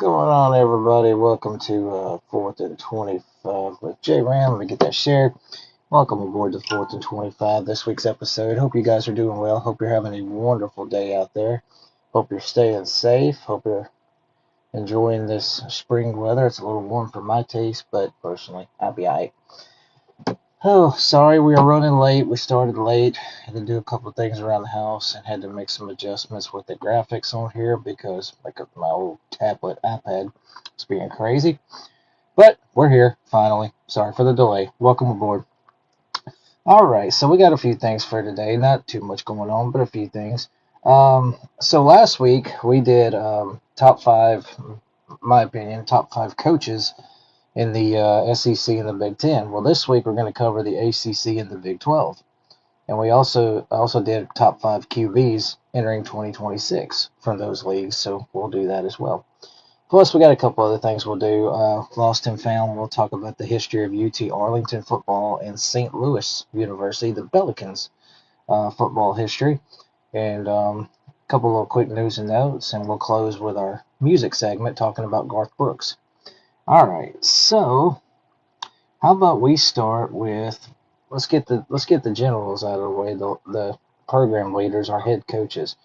going on, everybody? Welcome to 4th and 25 with J Ram. Let me get that shared. Welcome aboard to 4th and 25, this week's episode. Hope you guys are doing well. Hope you're having a wonderful day out there. Hope you're staying safe. Hope you're enjoying this spring weather. It's a little warm for my taste, but personally, I'll be alright. Oh, sorry, we are running late. We started late. Had to do a couple of things around the house and had to make some adjustments with the graphics on here because my old tablet iPad is being crazy. But we're here, finally. Sorry for the delay. Welcome aboard. Alright, so we got a few things for today. Not too much going on, but a few things. So last week we did top five, in my opinion, top five coaches in the SEC and the Big Ten. Well, this week we're going to cover the ACC and the Big 12. And we also did top five QBs entering 2026 from those leagues, so we'll do that as well. Plus, we got a couple other things we'll do. Lost and Found, we'll talk about the history of UT Arlington football and St. Louis University, the Pelicans football history. And a couple of quick news and notes, and we'll close with our music segment talking about Garth Brooks. All right, so how about we start with let's get the generals out of the way, the program leaders, our head coaches.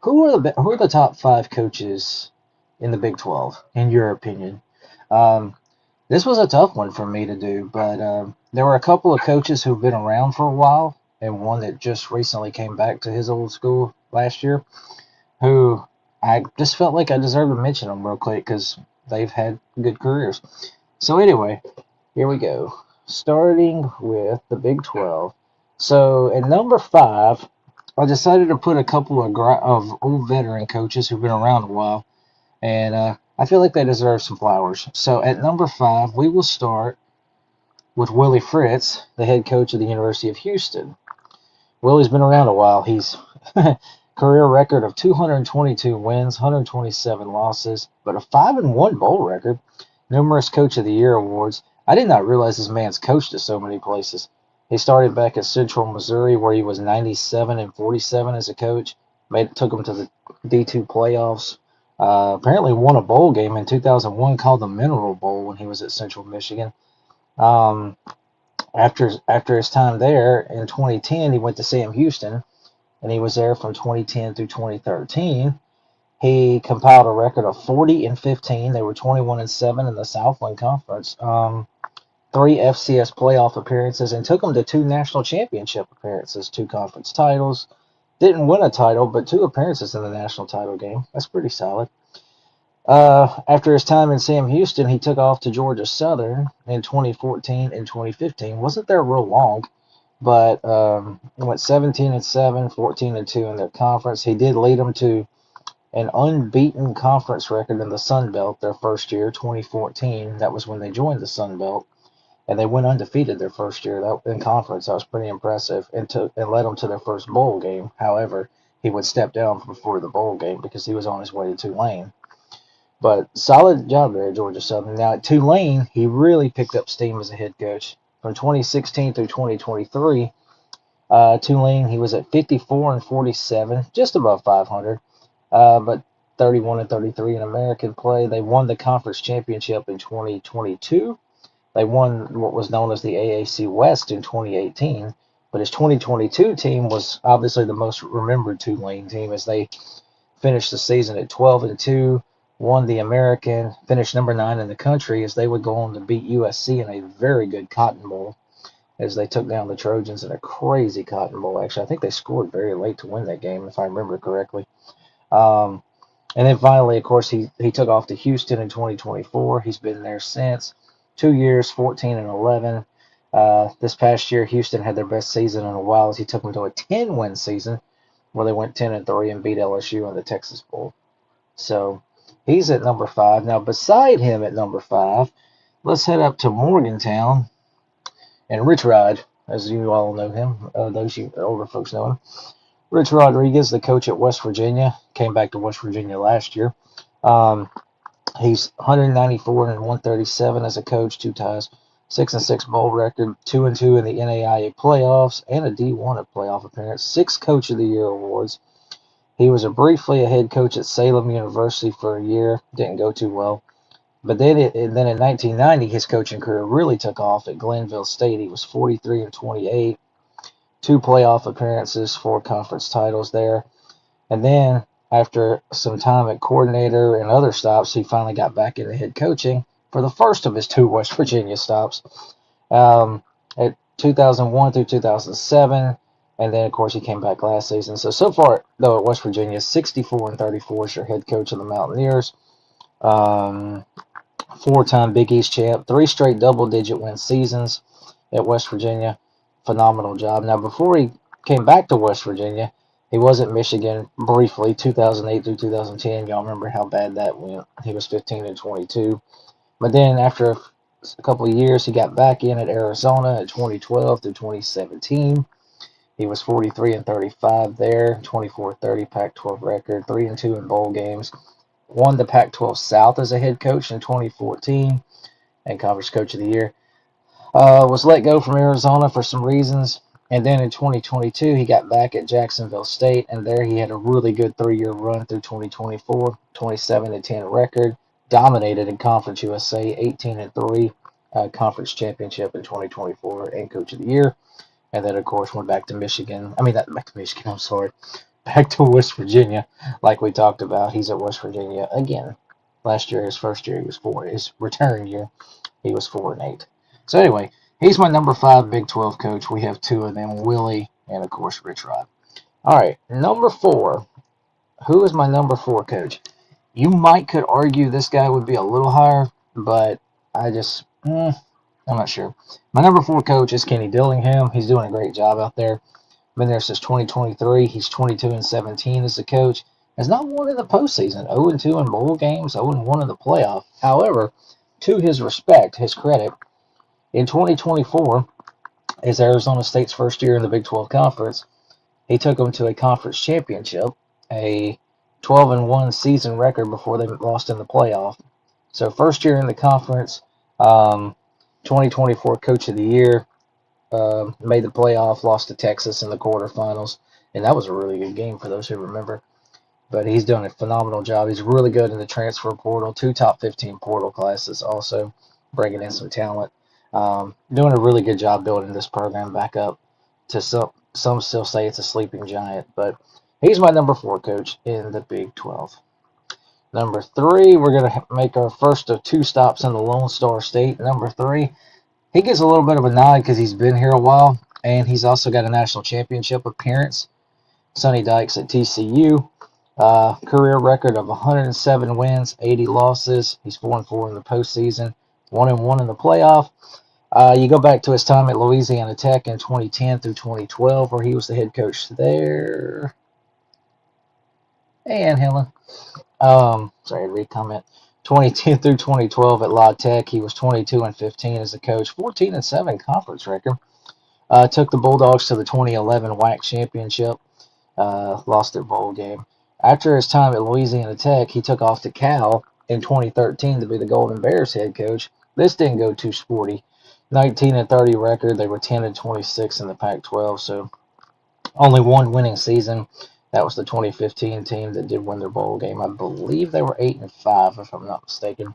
Who are the top five coaches in the Big 12 in your opinion? This was a tough one for me to do, but there were a couple of coaches who've been around for a while, and one that just recently came back to his old school last year, who I just felt like I deserved to mention them real quick because they've had good careers. So anyway, here we go. Starting with the Big 12. So at number 5, I decided to put a couple of old veteran coaches who've been around a while, and I feel like they deserve some flowers. So at number 5, we will start with Willie Fritz, the head coach of the University of Houston. Willie's been around a while. He's career record of 222 wins, 127 losses, but a 5-1 bowl record, numerous Coach of the Year awards. I did not realize this man's coached at so many places. He started back at Central Missouri, where he was 97-47 as a coach. Took him to the D2 playoffs. Apparently won a bowl game in 2001 called the Mineral Bowl when he was at Central Michigan. After his time there in 2010, he went to Sam Houston, and he was there from 2010 through 2013. He compiled a record of 40-15. They were 21-7 in the Southland Conference. 3 FCS playoff appearances, and took them to 2 national championship appearances, 2 conference titles. Didn't win a title, but 2 appearances in the national title game. That's pretty solid. After his time in Sam Houston, he took off to Georgia Southern in 2014 and 2015. Wasn't there real long, but went 17-7, 14-2 in their conference. He did lead them to an unbeaten conference record in the Sun Belt their first year, 2014. That was when they joined the Sun Belt, and they went undefeated their first year in conference. That was pretty impressive, and led them to their first bowl game. However, he would step down before the bowl game because he was on his way to Tulane. But solid job there at Georgia Southern. Now at Tulane, he really picked up steam as a head coach. From 2016 through 2023, Tulane, he was at 54-47, just above 500, but 31-33 in American play. They won the conference championship in 2022. They won what was known as the AAC West in 2018, but his 2022 team was obviously the most remembered Tulane team, as they finished the season at 12-2, won the American, finished number 9 in the country, as they would go on to beat USC in a very good Cotton Bowl, as they took down the Trojans in a crazy Cotton Bowl. Actually, I think they scored very late to win that game, if I remember correctly. And then finally, of course, he took off to Houston in 2024. He's been there since. 2 years, 14-11. This past year, Houston had their best season in a while, as he took them to a 10-win season where they went 10-3 and beat LSU in the Texas Bowl. So he's at number 5. Now, beside him at number 5, let's head up to Morgantown and Rich Rod, as you all know him. Those you older folks know him. Rich Rodriguez, the coach at West Virginia, came back to West Virginia last year. He's 194-137 as a coach, 2 ties, 6-6 bowl record, 2-2 in the NAIA playoffs, and a D1 playoff appearance, 6 Coach of the Year awards. He was briefly a head coach at Salem University for a year. Didn't go too well. But then in 1990, his coaching career really took off at Glenville State. He was 43-28, 2 playoff appearances, 4 conference titles there. And then after some time at coordinator and other stops, he finally got back into head coaching for the first of his 2 West Virginia stops at 2001 through 2007. And then, of course, he came back last season. So far, though, at West Virginia, 64-34 is your head coach of the Mountaineers. 4-time Big East champ, 3 straight double-digit win seasons at West Virginia. Phenomenal job. Now, before he came back to West Virginia, he was at Michigan briefly, 2008 through 2010. Y'all remember how bad that went. He was 15-22. But then after a couple of years, he got back in at Arizona at 2012 through 2017. He was 43-35 there, 24-30 Pac-12 record, 3-2 in bowl games. Won the Pac-12 South as a head coach in 2014 and Conference Coach of the Year. Was let go from Arizona for some reasons. And then in 2022, he got back at Jacksonville State, and there he had a really good 3-year run through 2024, 27-10 record, dominated in Conference USA, 18-3 conference championship in 2024 and Coach of the Year. And then, of course, went back to Michigan. I'm sorry. Back to West Virginia, like we talked about. He's at West Virginia again. Last year, his first year, he was 4. His return year, he was 4-8. So anyway, he's my number 5 Big 12 coach. We have 2 of them, Willie and, of course, Rich Rod. All right, number 4. Who is my number 4 coach? You could argue this guy would be a little higher, but I'm not sure. My number 4 coach is Kenny Dillingham. He's doing a great job out there. Been there since 2023. He's 22-17 as a coach. Has not won in the postseason. 0-2 in bowl games. 0-1 in the playoff. However, to his respect, his credit, in 2024, is Arizona State's first year in the Big 12 Conference. He took them to a conference championship, a 12-1 season record before they lost in the playoff. So first year in the conference, 2024 Coach of the Year, made the playoff, lost to Texas in the quarterfinals, and that was a really good game for those who remember. But he's done a phenomenal job. He's really good in the transfer portal, 2 top 15 portal classes also, bringing in some talent. Doing a really good job building this program back up to some still say it's a sleeping giant, but he's my number 4 coach in the Big 12. Number 3, we're going to make our first of 2 stops in the Lone Star State. Number 3, he gets a little bit of a nod because he's been here a while, and he's also got a national championship appearance. Sonny Dykes at TCU. Career record of 107 wins, 80 losses. He's 4-4 in the postseason, 1-1 in the playoff. You go back to his time at Louisiana Tech in 2010 through 2012, where he was the head coach there. And Helen. Sorry, read comment. 2010 through 2012 at La Tech, he was 22-15 as a coach, 14-7 conference record. Took the Bulldogs to the 2011 WAC championship. Lost their bowl game. After his time at Louisiana Tech, he took off to Cal in 2013 to be the Golden Bears head coach. This didn't go too sporty. 19-30 record. They were 10-26 in the Pac-12, so only 1 winning season. That was the 2015 team that did win their bowl game. I believe they were 8-5, if I'm not mistaken.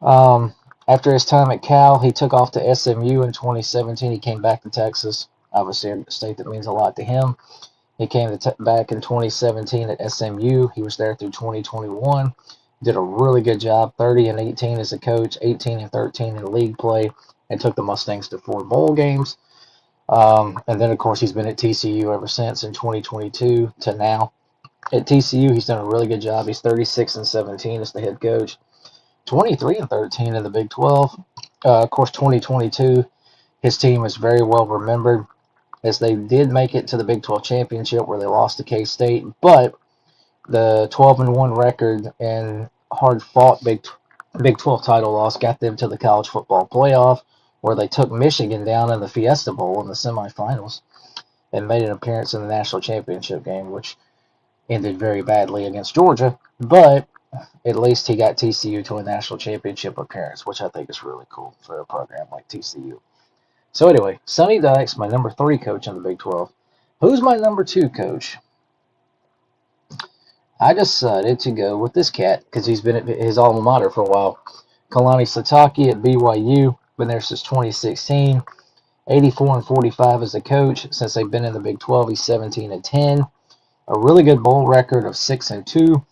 After his time at Cal, he took off to SMU in 2017. He came back to Texas, obviously a state that means a lot to him. He came back in 2017 at SMU. He was there through 2021. Did a really good job, 30-18 as a coach, 18-13 in league play, and took the Mustangs to 4 bowl games. And then, of course, he's been at TCU ever since in 2022 to now. At TCU, he's done a really good job. He's 36-17 as the head coach, 23-13 in the Big 12. Of course, 2022, his team is very well remembered, as they did make it to the Big 12 championship where they lost to K-State, but the 12-1 record and hard-fought Big 12 title loss got them to the college football playoff, where they took Michigan down in the Fiesta Bowl in the semifinals and made an appearance in the national championship game, which ended very badly against Georgia, but at least he got TCU to a national championship appearance, which I think is really cool for a program like TCU. So anyway, Sonny Dykes, my number 3 coach in the Big 12. Who's my number 2 coach? I decided to go with this cat because he's been at his alma mater for a while. Kalani Sitake at BYU, been there since 2016. 84 and 45 as a coach since they've been in the Big 12. He's 17 and 10. A really good bowl record of 6 and 2.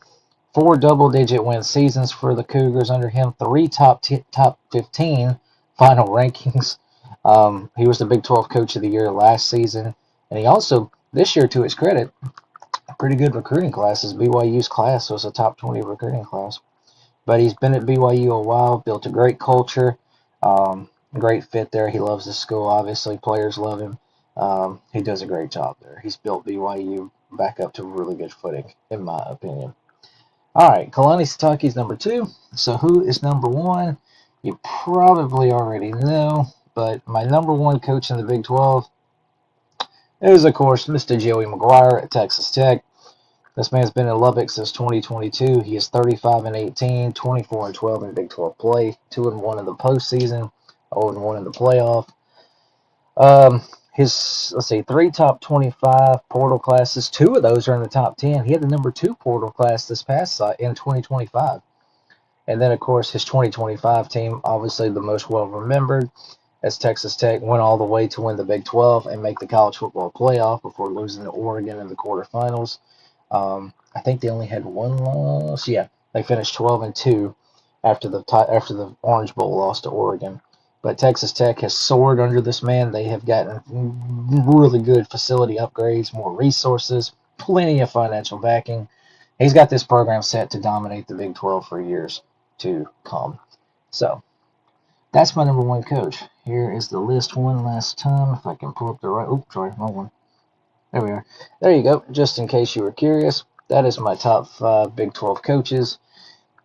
4 double-digit win seasons for the Cougars under him. 3 top 15 final rankings. He was the Big 12 Coach of the Year last season, and he also this year, to his credit, pretty good recruiting classes. BYU's class was a top 20 recruiting class. But he's been at BYU a while, built a great culture, great fit there. He loves the school, obviously. Players love him. He does a great job there. He's built BYU back up to really good footing, in my opinion. All right, Kalani Sitake's number 2. So who is number 1? You probably already know, but my number 1 coach in the Big 12 is, of course, Mr. Joey McGuire at Texas Tech. This man's been in Lubbock since 2022. He is 35 and 18, 24 and 12 in Big 12 play, 2 and 1 in the postseason, 0 and 1 in the playoff. His 3 top 25 portal classes. 2 of those are in the top 10. He had the number 2 portal class this past in 2025. And then, of course, his 2025 team, obviously the most well remembered, as Texas Tech went all the way to win the Big 12 and make the college football playoff before losing to Oregon in the quarterfinals. I think they only had 1 loss. Yeah, they finished 12 and 2 after the Orange Bowl loss to Oregon. But Texas Tech has soared under this man. They have gotten really good facility upgrades, more resources, plenty of financial backing. He's got this program set to dominate the Big 12 for years to come. So that's my number 1 coach. Here is the list one last time. If I can pull up the right. Oops, sorry, wrong one. There we are. There you go. Just in case you were curious, that is my top 5 Big 12 coaches.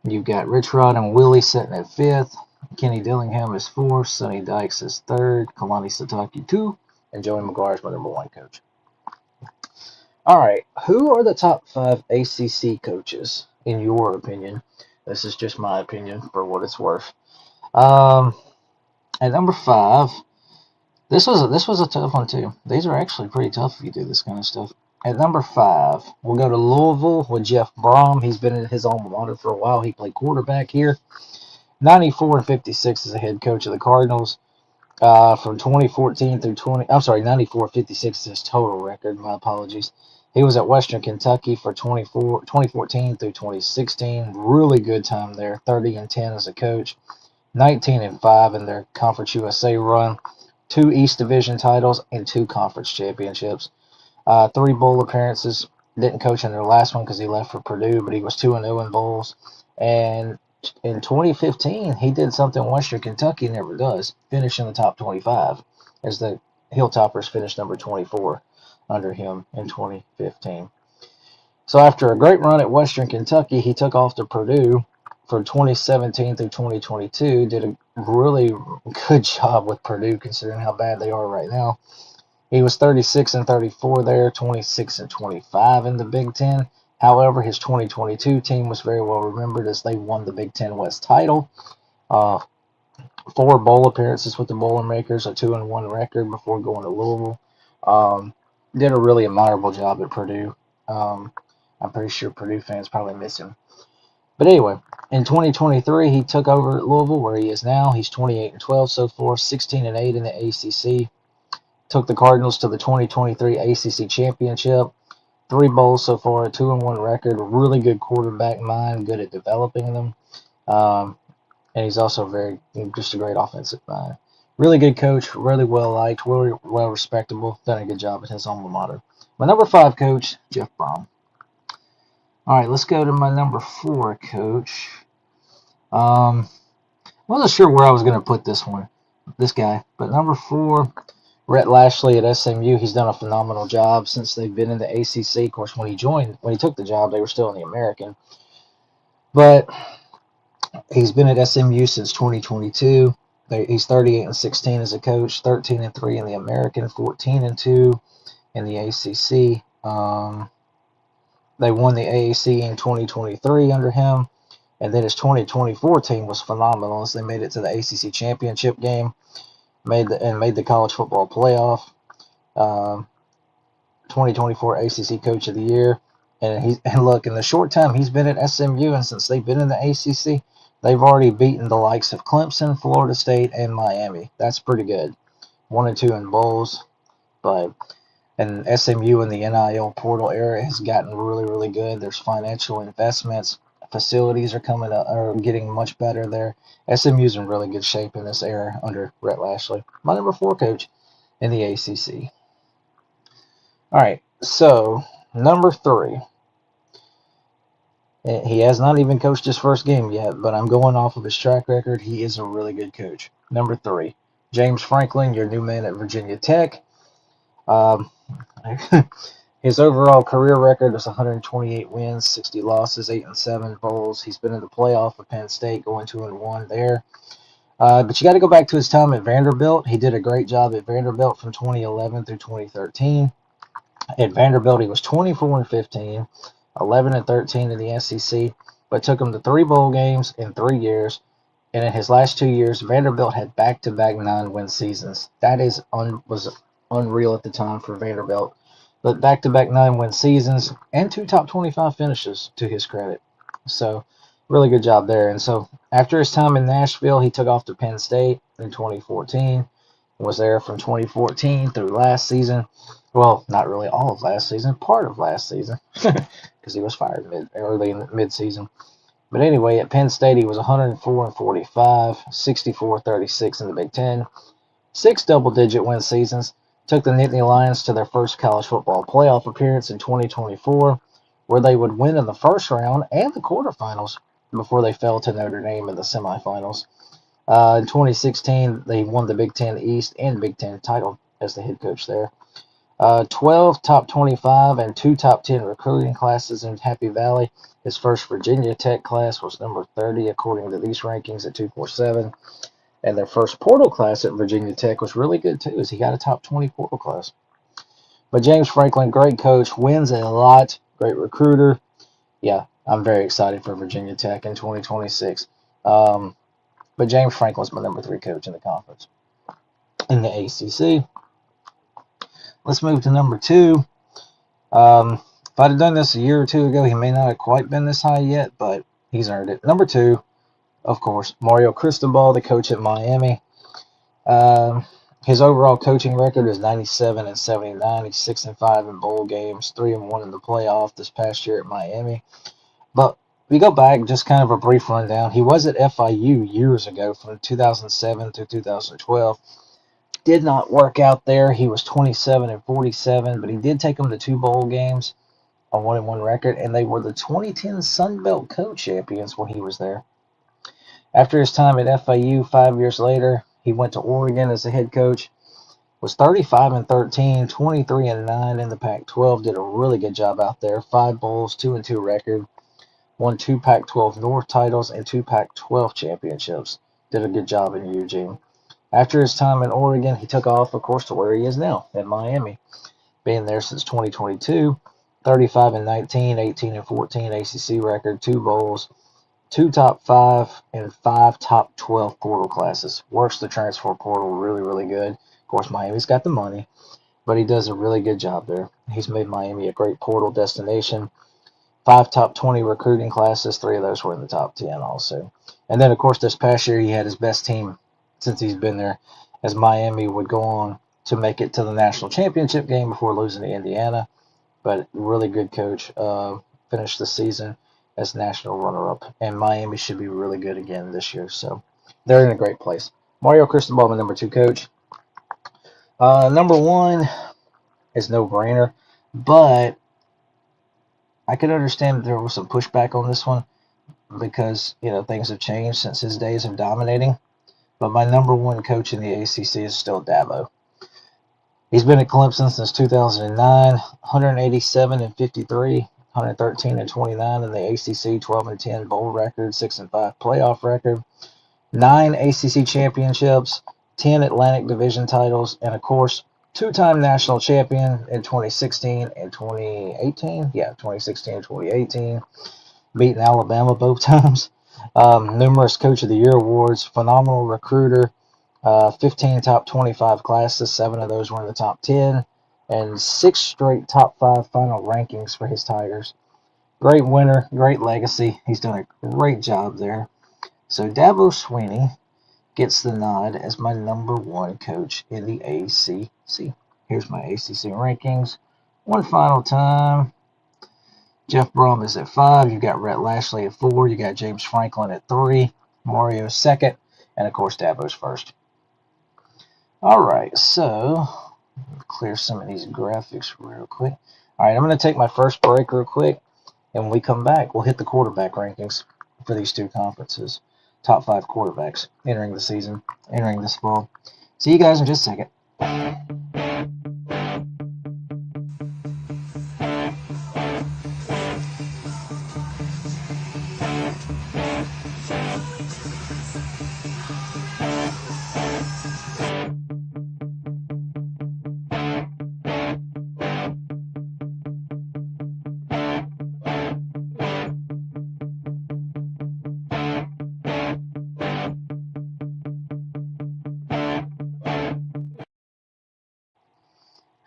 You've got Rich Rod and Willie sitting at 5th. Kenny Dillingham is 4th. Sonny Dykes is 3rd. Kalani Sitake 2. And Joey McGuire is my number 1 coach. All right. Who are the top 5 ACC coaches, in your opinion? This is just my opinion for what it's worth. At number 5, this was a tough one too. These are actually pretty tough if you do this kind of stuff. At number 5, we'll go to Louisville with Jeff Brom. He's been in his alma mater for a while. He played quarterback here. 94 and 56 as a head coach of the Cardinals. From 2014 through 94 56 is his total record. My apologies. He was at Western Kentucky for 2014 through 2016. Really good time there. 30 and 10 as a coach. 19 and 5 in their Conference USA run. 2 East Division titles and 2 conference championships. 3 bowl appearances. Didn't coach in their last one because he left for Purdue, but he was 2-0 in bowls. And in 2015, he did something Western Kentucky never does, finish in the top 25, as the Hilltoppers finished number 24 under him in 2015. So after a great run at Western Kentucky, he took off to Purdue from 2017 through 2022, did a really good job with Purdue considering how bad they are right now. He was 36 and 34 there, 26 and 25 in the Big Ten. However, his 2022 team was very well remembered as they won the Big Ten West title. 4 bowl appearances with the Boilermakers, a 2-1 record before going to Louisville. Did a really admirable job at Purdue. I'm pretty sure Purdue fans probably miss him. But anyway, in 2023, he took over at Louisville, where he is now. He's 28 and 12 so far, 16 and 8 in the ACC. Took the Cardinals to the 2023 ACC Championship. 3 bowls so far, a 2-1 record. Really good quarterback mind, good at developing them. And he's also just a great offensive mind. Really good coach, really well liked, really well respectable. Done a good job at his alma mater. My number 5 coach, Jeff Brom. All right, let's go to my number 4 coach. Wasn't sure where I was going to put this guy, but number 4, Rhett Lashley at SMU. He's done a phenomenal job since they've been in the ACC. Of course, when he took the job, they were still in the American. But he's been at SMU since 2022. He's 38 and 16 as a coach, 13 and 3 in the American, 14 and 2 in the ACC. They won the AAC in 2023 under him, and then his 2024 team was phenomenal as they made it to the ACC championship game, made the college football playoff. 2024 ACC Coach of the Year. And look, in the short time he's been at SMU and since they've been in the ACC, they've already beaten the likes of Clemson, Florida State, and Miami. That's pretty good. 1-2 in bowls, but and SMU in the NIL portal era has gotten really, really good. There's financial investments. Facilities are getting much better there. SMU's in really good shape in this era under Rhett Lashlee, my number 4 coach in the ACC. All right, so number 3. He has not even coached his first game yet, but I'm going off of his track record. He is a really good coach. Number 3, James Franklin, your new man at Virginia Tech. Um, his overall career record is 128 wins, 60 losses, 8-7 bowls. He's been in the playoff with Penn State, going 2-1 there. But you got to go back to his time at Vanderbilt. He did a great job at Vanderbilt from 2011 through 2013. At Vanderbilt, he was 24-15, 11-13 in the SEC, but took him to 3 bowl games in 3 years. And in his last 2 years, Vanderbilt had back-to-back 9-win seasons. That was unreal at the time for Vanderbilt. But back-to-back 9-win seasons and 2 top 25 finishes to his credit. So really good job there. And so after his time in Nashville, he took off to Penn State in 2014. Was there from 2014 through last season. Well, not really all of last season, part of last season, because he was fired early in mid-season. But anyway, at Penn State, he was 104-45, 64-36 in the Big Ten, 6 double-digit win seasons. Took the Nittany Lions to their first college football playoff appearance in 2024, where they would win in the first round and the quarterfinals before they fell to Notre Dame in the semifinals. In 2016, they won the Big Ten East and Big Ten title as the head coach there. 12 top 25 and 2 top 10 recruiting classes in Happy Valley. His first Virginia Tech class was number 30 according to these rankings at 247. And their first portal class at Virginia Tech was really good too, as he got a top 20 portal class. But James Franklin, great coach, wins a lot, great recruiter. Yeah, I'm very excited for Virginia Tech in 2026. But James Franklin's my number 3 coach in the conference. In the ACC. Let's move to number 2. If I'd have done this a year or 2 ago, he may not have quite been this high yet, but he's earned it. Number 2, of course, Mario Cristobal, the coach at Miami. His overall coaching record is 97-79. He's 6-5 in bowl games, 3-1 in the playoff this past year at Miami. But we go back, just kind of a brief rundown. He was at FIU years ago from 2007 to 2012. Did not work out there. He was 27-47, but he did take them to 2 bowl games, a 1-1 record, and they were the 2010 Sun Belt co-champions when he was there. After his time at FIU, 5 years later, he went to Oregon as the head coach. Was 35-13, 23-9 in the Pac-12. Did a really good job out there. 5 bowls, 2-2 record. Won 2 Pac-12 North titles and 2 Pac-12 championships. Did a good job in Eugene. After his time in Oregon, he took off, of course, to where he is now, in Miami. Being there since 2022, 35-19, 18-14 ACC record, 2 bowls, 2 top 5, and 5 top 12 portal classes. Works the transfer portal really, really good. Of course, Miami's got the money, but he does a really good job there. He's made Miami a great portal destination. 5 top 20 recruiting classes, 3 of those were in the top 10 also. And then, of course, this past year, he had his best team since he's been there, as Miami would go on to make it to the national championship game before losing to Indiana. But really good coach. Finished the season as national runner-up, and Miami should be really good again this year. So they're in a great place. Mario Cristobal, my number 2 coach. Number 1 is no-brainer, but I could understand there was some pushback on this one because, things have changed since his days of dominating. But my number 1 coach in the ACC is still Dabo. He's been at Clemson since 2009, 187-53, 113-29 in the ACC, 12-10 bowl record, 6-5 playoff record, 9 ACC championships, 10 Atlantic Division titles, and of course, 2-time national champion in 2016 and 2018. Yeah, 2016 and 2018, beating Alabama both times. Numerous Coach of the Year awards, phenomenal recruiter, 15 top 25 classes, 7 of those were in the top 10, and 6 straight top 5 final rankings for his Tigers. Great winner, great legacy. He's done a great job there. So Dabo Swinney gets the nod as my #1 coach in the ACC. Here's my ACC rankings. One final time. Jeff Brom is at 5. You got Rhett Lashley at 4. You got James Franklin at 3. Mario second. And of course, Dabo's first. All right, so clear some of these graphics real quick. All right, I'm going to take my first break real quick. And when we come back, we'll hit the quarterback rankings for these two conferences. Top 5 quarterbacks entering the season, entering this fall. See you guys in just a second.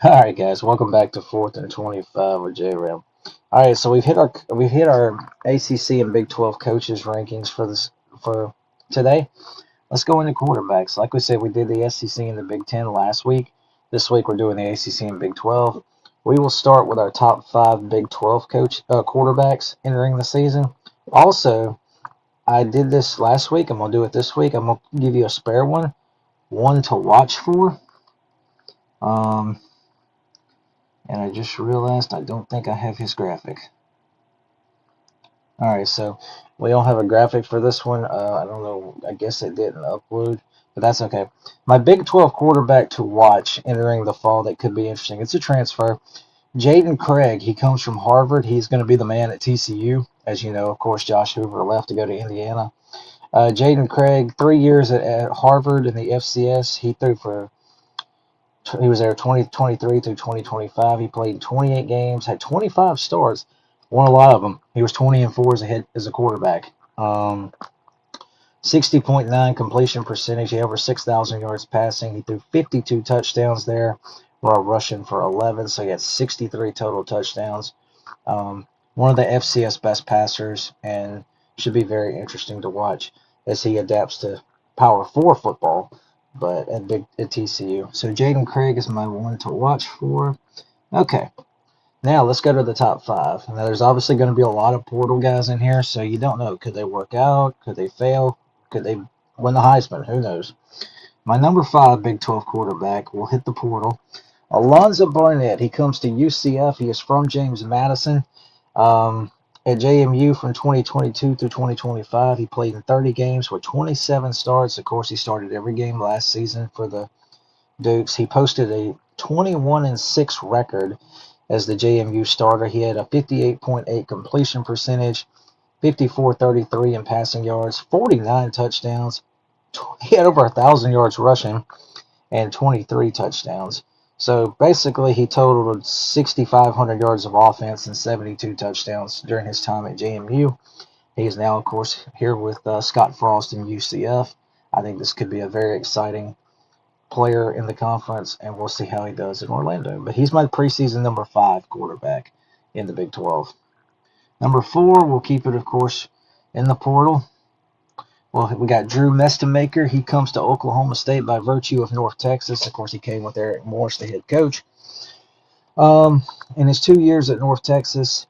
All right, guys, welcome back to 4th and 25 with J-Ram. All right, so we've hit our ACC and Big 12 coaches rankings for today. Let's go into quarterbacks. Like we said, we did the SEC and the Big 10 last week. This week we're doing the ACC and Big 12. We will start with our top 5 Big 12 quarterbacks entering the season. Also, I did this last week. I'm gonna do it this week. I'm gonna give you a spare one to watch for. And I just realized I don't think I have his graphic. Alright, so we don't have a graphic for this one. I don't know. I guess it didn't upload, but that's okay. My Big 12 quarterback to watch entering the fall that could be interesting. It's a transfer. Jaden Craig, he comes from Harvard. He's going to be the man at TCU. As you know, of course, Josh Hoover left to go to Indiana. Jaden Craig, 3 years at Harvard in the FCS. He was there 2023 through 2025. He played 28 games, had 25 starts, won a lot of them. He was 20-4 as a quarterback. 60.9 completion percentage. He had over 6,000 yards passing. He threw 52 touchdowns there, while rushing for 11. So he had 63 total touchdowns. One of the FCS best passers, and should be very interesting to watch as he adapts to Power 4 football, but at TCU. So Jaden Craig is my one to watch for. Okay, now let's go to the top 5. Now there's obviously going to be a lot of portal guys in here, so you don't know. Could they work out? Could they fail? Could they win the Heisman? Who knows? My number 5 Big 12 quarterback will hit the portal. Alonzo Barnett. He comes to UCF. He is from James Madison. At JMU from 2022 through 2025, he played in 30 games with 27 starts. Of course, he started every game last season for the Dukes. He posted a 21-6 record as the JMU starter. He had a 58.8 completion percentage, 54.33 in passing yards, 49 touchdowns. He had over 1,000 yards rushing and 23 touchdowns. So basically, he totaled 6,500 yards of offense and 72 touchdowns during his time at JMU. He is now, of course, here with Scott Frost in UCF. I think this could be a very exciting player in the conference, and we'll see how he does in Orlando. But he's my preseason number 5 quarterback in the Big 12. Number 4, we'll keep it, of course, in the portal. Well, we got Drew Mestemaker. He comes to Oklahoma State by virtue of North Texas. Of course, he came with Eric Morris, the head coach. In his 2 years at North Texas,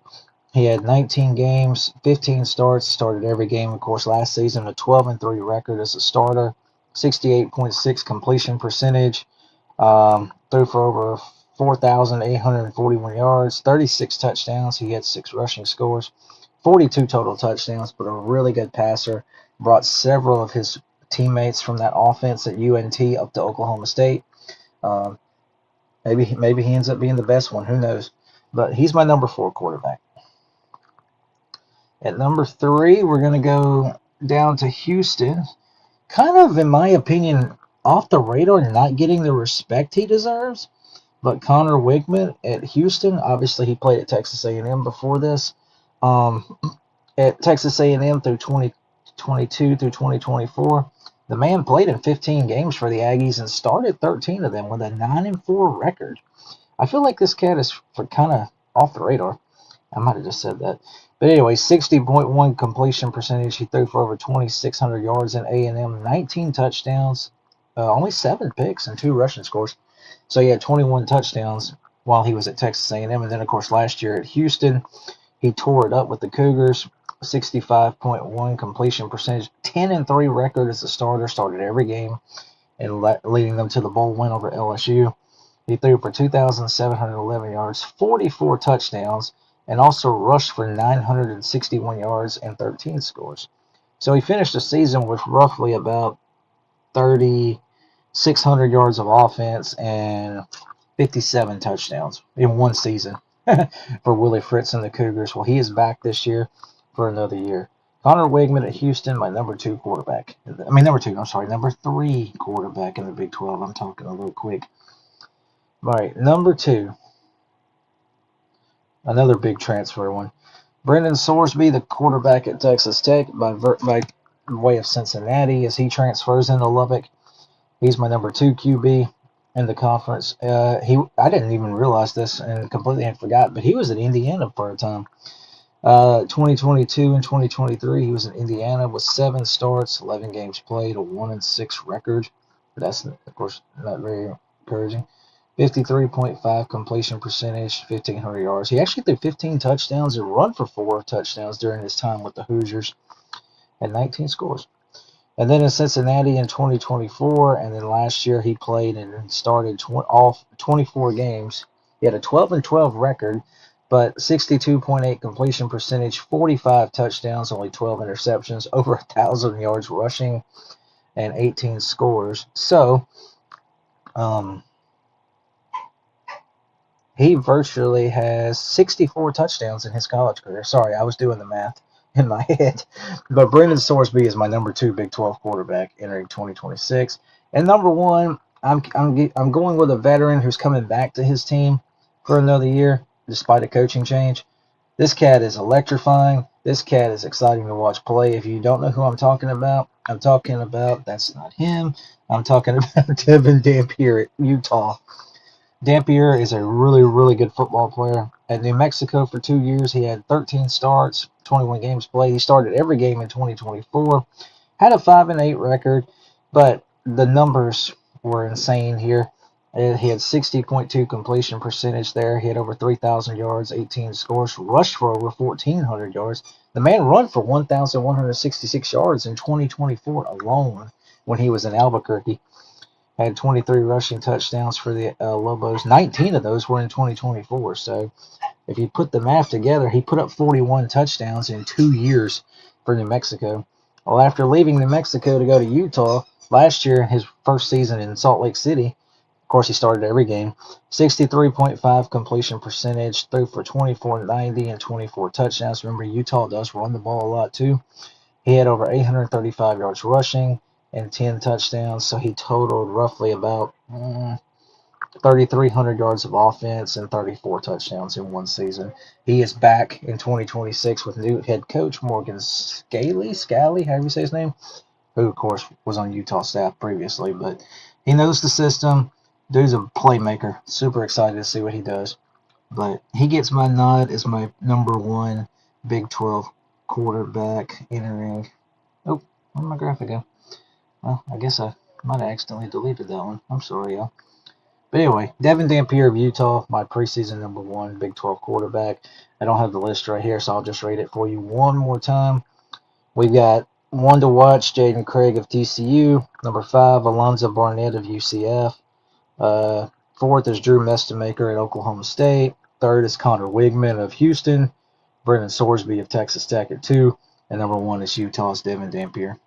he had 19 games, 15 starts, started every game. Of course, last season, a 12-3 record as a starter, 68.6 completion percentage, threw for over 4,841 yards, 36 touchdowns. He had 6 rushing scores, 42 total touchdowns, but a really good passer. Brought several of his teammates from that offense at UNT up to Oklahoma State. Maybe he ends up being the best one. Who knows? But he's my number 4 quarterback. At number 3, we're going to go down to Houston. Kind of, in my opinion, off the radar, not getting the respect he deserves. But Connor Wigman at Houston, obviously he played at Texas A&M before this. At Texas A&M through 2022 through 2024, the man played in 15 games for the Aggies and started 13 of them with a 9-4 record. I feel like this cat is kind of off the radar. I might have just said that. But anyway, 60.1 completion percentage. He threw for over 2,600 yards in A&M, 19 touchdowns, only 7 picks and 2 rushing scores. So he had 21 touchdowns while he was at Texas A&M. And then, of course, last year at Houston, he tore it up with the Cougars. 65.1 completion percentage, 10-3 record as a starter, started every game, and leading them to the bowl win over LSU. He threw for 2,711 yards, 44 touchdowns, and also rushed for 961 yards and 13 scores. So he finished the season with roughly about 3,600 yards of offense and 57 touchdowns in one season for Willie Fritz and the Cougars. Well, he is back this year for another year. Connor Wigman at Houston, my number 3 quarterback in the Big 12. I'm talking a little quick. All right, number 2, another big transfer one. Brendan Sorsby, the quarterback at Texas Tech, by way of Cincinnati, as he transfers into Lubbock. He's my number 2 QB in the conference. I didn't even realize this and completely had forgot, but he was at Indiana for a time. 2022 and 2023, he was in Indiana with 7 starts, 11 games played, a 1-6 record. But that's, of course, not very encouraging. 53.5 completion percentage, 1,500 yards. He actually threw 15 touchdowns and run for 4 touchdowns during his time with the Hoosiers, and 19 scores. And then in Cincinnati in 2024, and then last year he played and started all 24 games. He had a 12-12 record, but 62.8 completion percentage, 45 touchdowns, only 12 interceptions, over 1,000 yards rushing, and 18 scores. So, he virtually has 64 touchdowns in his college career. Sorry, I was doing the math in my head. But Brendan Sorsby is my number 2 Big 12 quarterback entering 2026. And number 1, I'm going with a veteran who's coming back to his team for another year, despite a coaching change. This cat is electrifying. This cat is exciting to watch play. If you don't know who I'm talking about, that's not him. I'm talking about Devin Dampier at Utah. Dampier is a really, really good football player. At New Mexico for 2 years, he had 13 starts, 21 games played. He started every game in 2024. Had a 5-8 record, but the numbers were insane here. He had 60.2 completion percentage there. He had over 3,000 yards, 18 scores, rushed for over 1,400 yards. The man run for 1,166 yards in 2024 alone when he was in Albuquerque. Had 23 rushing touchdowns for the Lobos. 19 of those were in 2024. So if you put the math together, he put up 41 touchdowns in 2 years for New Mexico. Well, after leaving New Mexico to go to Utah last year, his first season in Salt Lake City, of course, he started every game. 63.5 completion percentage, threw for 2490 and 24 touchdowns. Remember, Utah does run the ball a lot too. He had over 835 yards rushing and 10 touchdowns, so he totaled roughly about 3,300 yards of offense and 34 touchdowns in one season. He is back in 2026 with new head coach Morgan Scalley, however you say his name, who, of course, was on Utah staff previously, but he knows the system. Dude's a playmaker. Super excited to see what he does. But he gets my nod as my number 1 Big 12 quarterback entering. Oh, where'd my graphic go? Well, I guess I might have accidentally deleted that one. I'm sorry, y'all. But anyway, Devin Dampier of Utah, my preseason number 1 Big 12 quarterback. I don't have the list right here, so I'll just read it for you one more time. We've got 1 to watch, Jaden Craig of TCU. Number 5, Alonzo Barnett of UCF. 4th is Drew Mestemaker at Oklahoma State. 3rd is Connor Wigman of Houston. Brendan Sorsby of Texas Tech at 2. And number 1 is Utah's Devin Dampier.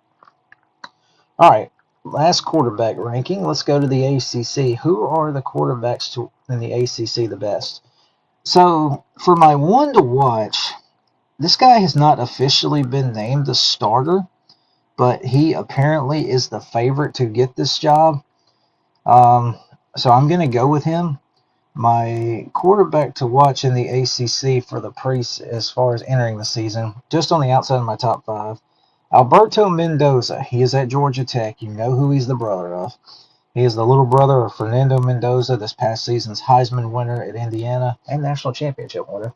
All right, last quarterback ranking. Let's go to the ACC. Who are the quarterbacks in the ACC the best? So for my 1 to watch, this guy has not officially been named the starter, but he apparently is the favorite to get this job. So I'm going to go with him. My quarterback to watch in the ACC for the as far as entering the season, just on the outside of my top 5, Alberto Mendoza. He is at Georgia Tech. You know who he's the brother of. He is the little brother of Fernando Mendoza, this past season's Heisman winner at Indiana and national championship winner.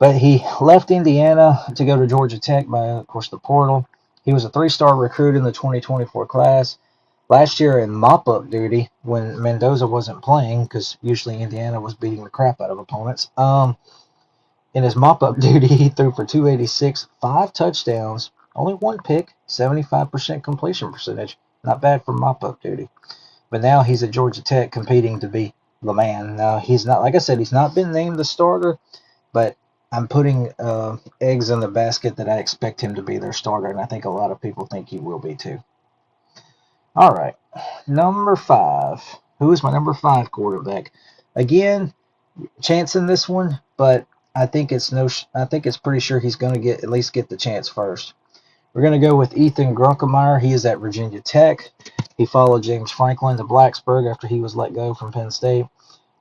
But he left Indiana to go to Georgia Tech by, of course, the portal. He was a 3-star recruit in the 2024 class. Last year in mop-up duty, when Mendoza wasn't playing, because usually Indiana was beating the crap out of opponents, in his mop-up duty, he threw for 286, 5 touchdowns, only 1 pick, 75% completion percentage. Not bad for mop-up duty. But now he's at Georgia Tech competing to be the man. Now, he's not, like I said, he's not been named the starter, but I'm putting eggs in the basket that I expect him to be their starter, and I think a lot of people think he will be too. All right, number 5. Who is my number 5 quarterback? Again, chance in this one, but I think it's pretty sure he's going to at least get the chance first. We're going to go with Ethan Grunkemeyer. He is at Virginia Tech. He followed James Franklin to Blacksburg after he was let go from Penn State.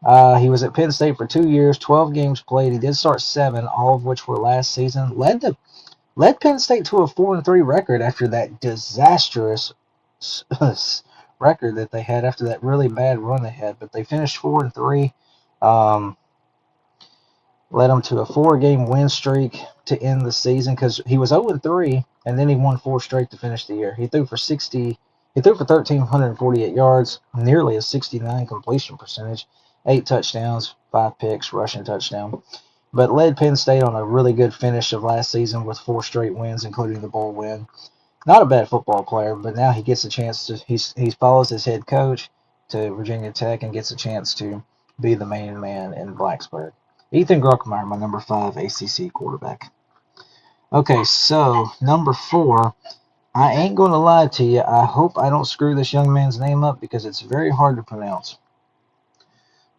He was at Penn State for 2 years, 12 games played. He did start 7, all of which were last season. Led Penn State to a 4-3 record after that disastrous record that they had after that really bad run they had. But they finished 4-3. Led them to a 4-game win streak to end the season because he was 0-3, and then he won 4 straight to finish the year. He threw for 1,348 yards, nearly a 69 completion percentage, 8 touchdowns, 5 picks, rushing touchdown. But led Penn State on a really good finish of last season with 4 straight wins, including the bowl win. Not a bad football player, but now he gets a chance to. He follows his head coach to Virginia Tech and gets a chance to be the main man in Blacksburg. Ethan Grunkemeyer, my number 5 ACC quarterback. Okay, so number 4. I ain't going to lie to you. I hope I don't screw this young man's name up because it's very hard to pronounce.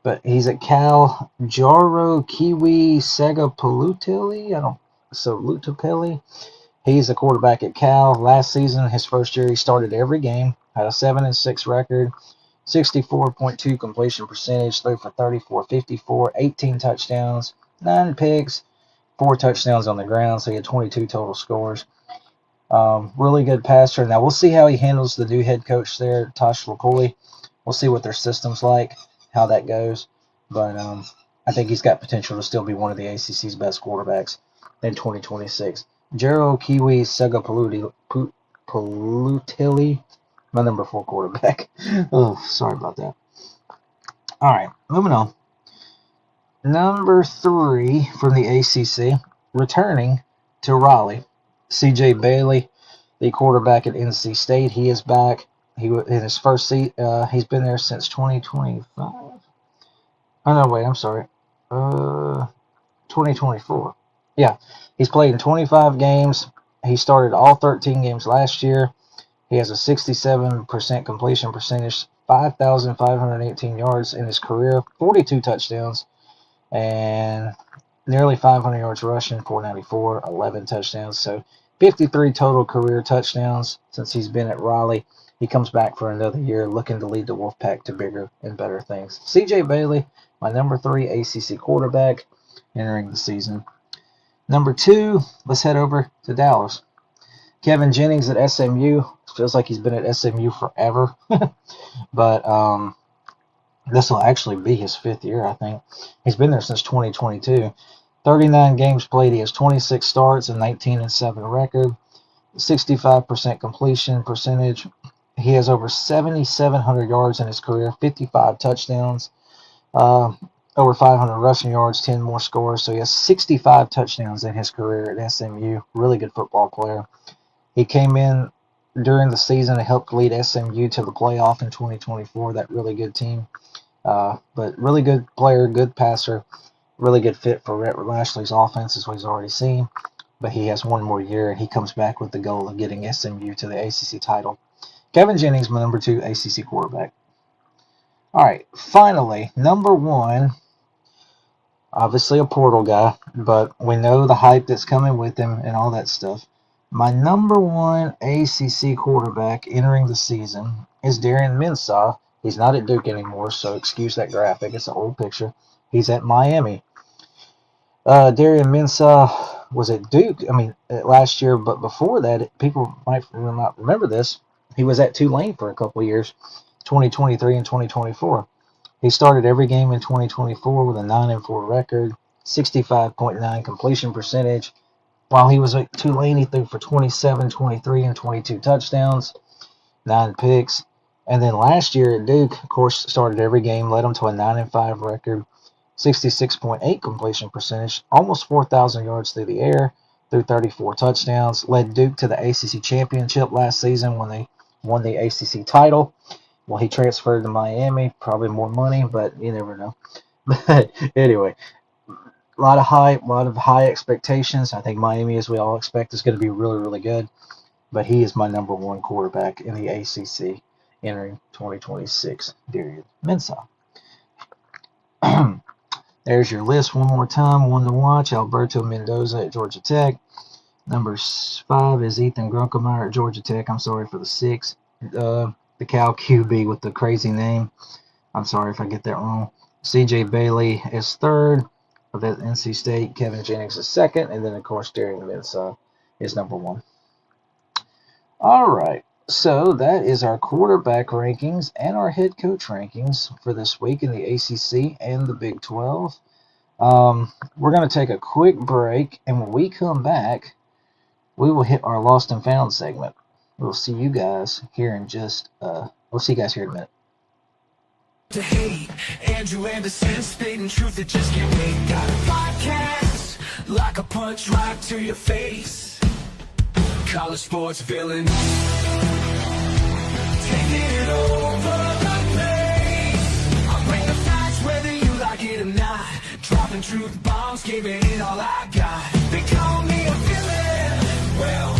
But he's at Cal. Jaro Kiwi Segapaluteli. Lutapelli. He's a quarterback at Cal. Last season, his first year, he started every game. Had a 7-6 record. 64.2 completion percentage, threw for 34-54, 18 touchdowns, 9 picks, 4 touchdowns on the ground, so he had 22 total scores. Really good passer. Now, we'll see how he handles the new head coach there, Tosh LaCoy. We'll see what their system's like, how that goes. But I think he's got potential to still be one of the ACC's best quarterbacks in 2026. Jero Kiwi Segapalutili, my number 4 quarterback. Oh, sorry about that. All right, moving on. Number 3 from the ACC, returning to Raleigh. CJ Bailey, the quarterback at NC State. He is back. In his first seat. He's been there since 2025. Oh no, wait, I'm sorry. 2024. Yeah, he's played in 25 games. He started all 13 games last year. He has a 67% completion percentage, 5,518 yards in his career, 42 touchdowns, and nearly 500 yards rushing, 494, 11 touchdowns. So 53 total career touchdowns since he's been at Raleigh. He comes back for another year looking to lead the Wolfpack to bigger and better things. CJ Bailey, my number 3 ACC quarterback entering the season. Number 2, let's head over to Dallas. Kevin Jennings at SMU. Feels like he's been at SMU forever. But this will actually be his 5th year, I think. He's been there since 2022. 39 games played. He has 26 starts, a 19-7 record, 65% completion percentage. He has over 7,700 yards in his career, 55 touchdowns, over 500 rushing yards, 10 more scores. So he has 65 touchdowns in his career at SMU. Really good football player. He came in during the season and helped lead SMU to the playoff in 2024, that really good team. But really good player, good passer, really good fit for Rhett Lashley's offense, as we've already seen. But he has 1 more year, and he comes back with the goal of getting SMU to the ACC title. Kevin Jennings, my number 2 ACC quarterback. All right, finally, number 1, obviously a portal guy, but we know the hype that's coming with him and all that stuff. My number 1 ACC quarterback entering the season is Darian Mensah. He's not at Duke anymore, so excuse that graphic. It's an old picture. He's at Miami. Darian Mensah was at Duke, last year, but before that, people might not remember this. He was at Tulane for a couple of years, 2023 and 2024. He started every game in 2024 with a 9-4 record, 65.9 completion percentage. While he was at Tulane, he threw for 27, 23, and 22 touchdowns, 9 picks. And then last year at Duke, of course, started every game, led them to a 9-5 record, 66.8 completion percentage, almost 4,000 yards through the air, threw 34 touchdowns, led Duke to the ACC championship last season when they won the ACC title. Well, he transferred to Miami, probably more money, but you never know. But anyway, a lot of high expectations. I think Miami, as we all expect, is going to be really, really good. But he is my number one quarterback in the ACC entering 2026. Darian Mensah. There's your list one more time. One to watch: Alberto Mendoza at Georgia Tech. Number 5 is Ethan Grunkemeyer at Georgia Tech. I'm sorry for the 6. The Cal QB with the crazy name. I'm sorry if I get that wrong. C.J. Bailey is 3rd. Of NC State. Kevin Jennings is 2nd. And then, of course, Darian Mensah is number 1. All right. So that is our quarterback rankings and our head coach rankings for this week in the ACC and the Big 12. We're going to take a quick break, and when we come back, we will hit our Lost and Found segment. We'll see you guys here in we'll see you guys here in a minute. To hate Andrew Anderson, spitting truth that just can't wait. Got a podcast like a punch right to your face. College sports villain, taking it over the place. I bring the facts whether you like it or not. Dropping truth bombs, giving it all I got. They call me a villain. Well,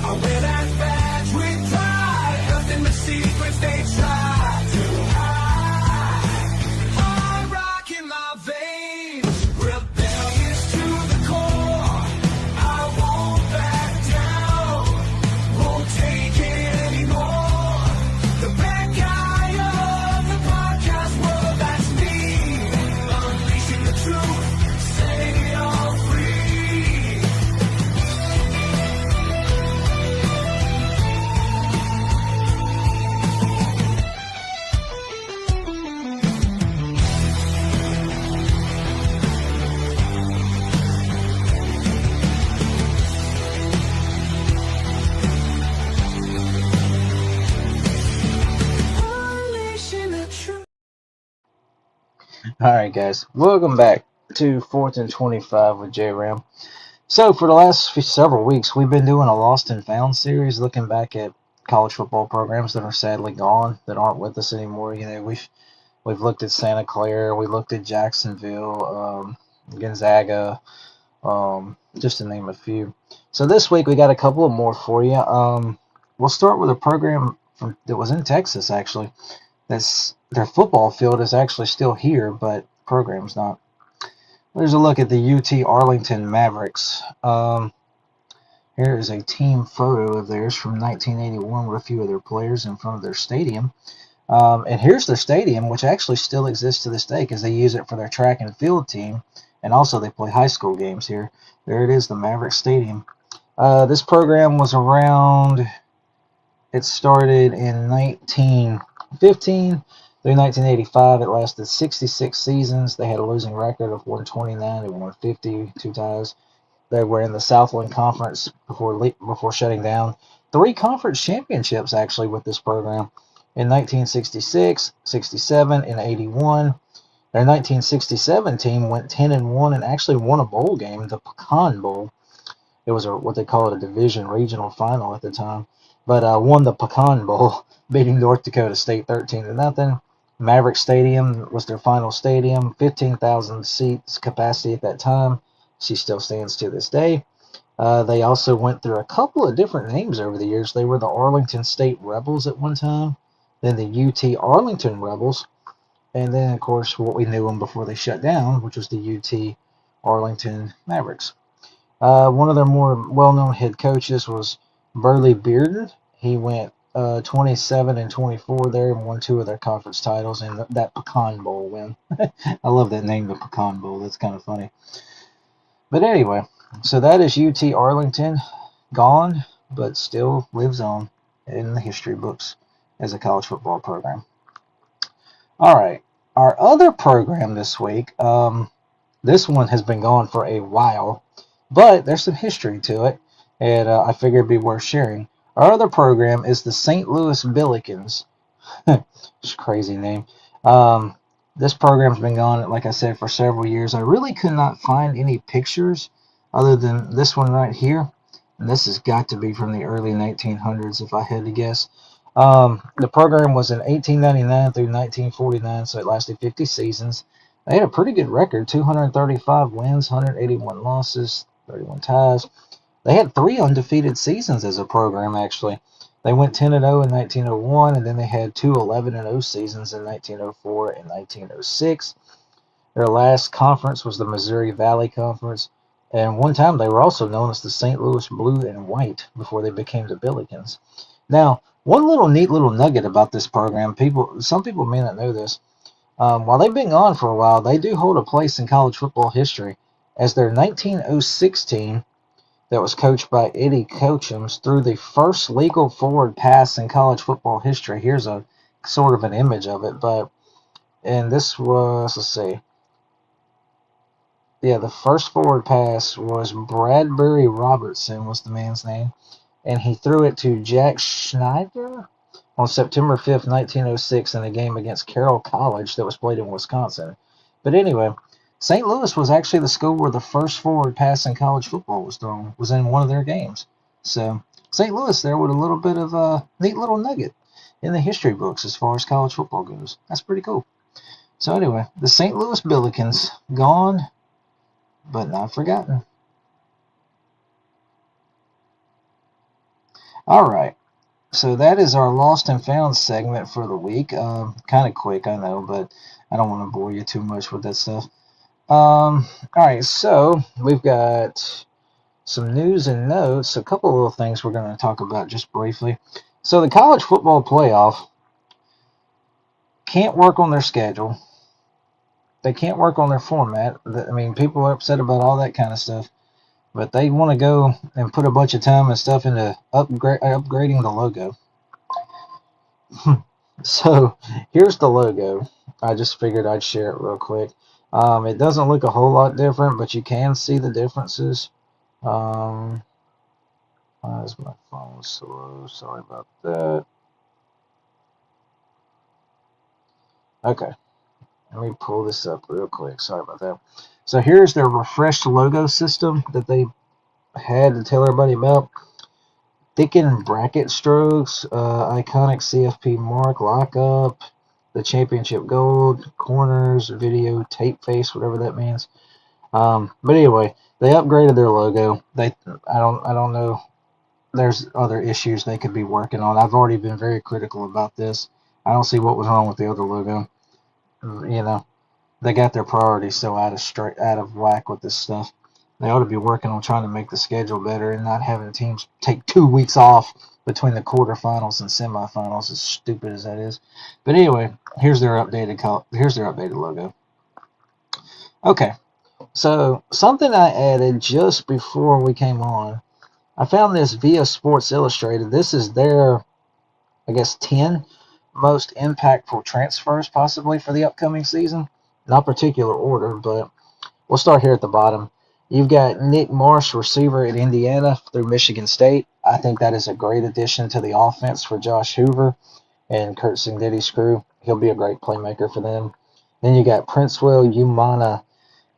I wear that badge with pride. Nothing but secrets they try to hide. I'm rocking my veins, rebellious to the core. I won't back down, won't take it anymore. The bad guy of the podcast world, that's me. Unleashing the truth, setting it all free. Unleashing the truth. All right, guys. Welcome back to 4th and 25 with J-Ram. So for the last several weeks, we've been doing a Lost and Found series, looking back at college football programs that are sadly gone, that aren't with us anymore. You know, we've looked at Santa Clara, we looked at Jacksonville, Gonzaga, just to name a few. So this week we got a couple of more for you. We'll start with a program that was in Texas, actually. Their football field is actually still here, but program's not. There's a look at the UT Arlington Mavericks. Here is a team photo of theirs from 1981 with a few of their players in front of their stadium. And here's their stadium, which actually still exists to this day because they use it for their track and field team, and also they play high school games here. There it is, the Maverick Stadium. This program was around, it started in 1915 through 1985. It lasted 66 seasons. They had a losing record of 129 and 150, 2 ties. They were in the Southland Conference before shutting down. 3 conference championships, actually, with this program. In 1966, 67, and 81. Their 1967 team went 10-1 and actually won a bowl game, the Pecan Bowl. It was what they call it, a division regional final at the time. But won the Pecan Bowl, beating North Dakota State 13-0. Maverick Stadium was their final stadium, 15,000 seats capacity at that time. She still stands to this day. They also went through a couple of different names over the years. They were the Arlington State Rebels at one time, then the UT Arlington Rebels, and then, of course, what we knew them before they shut down, which was the UT Arlington Mavericks. One of their more well-known head coaches was Burley Bearden. He went 27-24 there and won 2 of their conference titles in that Pecan Bowl win. I love that name, the Pecan Bowl. That's kind of funny. But anyway, so that is UT Arlington, gone, but still lives on in the history books as a college football program. All right, our other program this week This one has been gone for a while, but there's some history to it, and I figured it'd be worth sharing. Our other program is the St. Louis Billikens. It's a crazy name. Um, this program's been gone, like I said, for several years. I really could not find any pictures other than this one right here. And this has got to be from the early 1900s, if I had to guess. The program was in 1899 through 1949, so it lasted 50 seasons. They had a pretty good record: 235 wins, 181 losses, 31 ties. They had 3 undefeated seasons as a program, actually. They went 10-0 in 1901, and then they had 2 11-0 seasons in 1904 and 1906. Their last conference was the Missouri Valley Conference, and one time they were also known as the St. Louis Blue and White before they became the Billikens. Now, one neat little nugget about this program, some people may not know this. While they've been gone for a while, they do hold a place in college football history, as their 1906 team that was coached by Eddie Cochems threw the first legal forward pass in college football history. Here's a sort of an image of it, and this was, let's see, yeah, the first forward pass was Bradbury Robertson was the man's name, and he threw it to Jack Schneider on September 5th, 1906 in a game against Carroll College that was played in Wisconsin. But anyway, St. Louis was actually the school where the first forward pass in college football was thrown, was in one of their games. So St. Louis there with a little bit of a neat little nugget in the history books as far as college football goes. That's pretty cool. So anyway, the St. Louis Billikens, gone but not forgotten. All right. So that is our lost and found segment for the week. Kind of quick, I know, but I don't want to bore you too much with that stuff. All right, so we've got some news and notes, a couple of little things we're going to talk about just briefly. So the college football playoff can't work on their schedule. They can't work on their format. I mean, people are upset about all that kind of stuff, but they want to go and put a bunch of time and stuff into upgrading the logo. So here's the logo. I just figured I'd share it real quick. It doesn't look a whole lot different, but you can see the differences. Why is my phone slow? Sorry about that. Okay, let me pull this up real quick. Sorry about that. So here's their refreshed logo system that they had to tell everybody about. Thickened bracket strokes, iconic CFP mark, lockup, the championship gold, corners, video, tape face, whatever that means. But anyway, they upgraded their logo. I don't know. There's other issues they could be working on. I've already been very critical about this. I don't see what was wrong with the other logo. You know, they got their priorities so out of whack with this stuff. They ought to be working on trying to make the schedule better and not having teams take 2 weeks off between the quarterfinals and semifinals, as stupid as that is. But anyway, here's their updated logo. Okay, so something I added just before we came on, I found this via Sports Illustrated. This is their, I guess, 10 most impactful transfers possibly for the upcoming season. Not particular order, but we'll start here at the bottom. You've got Nick Marsh, receiver at Indiana through Michigan State. I think that is a great addition to the offense for Josh Hoover and Kurt Singletti's crew. He'll be a great playmaker for them. Then you got Princewell Umana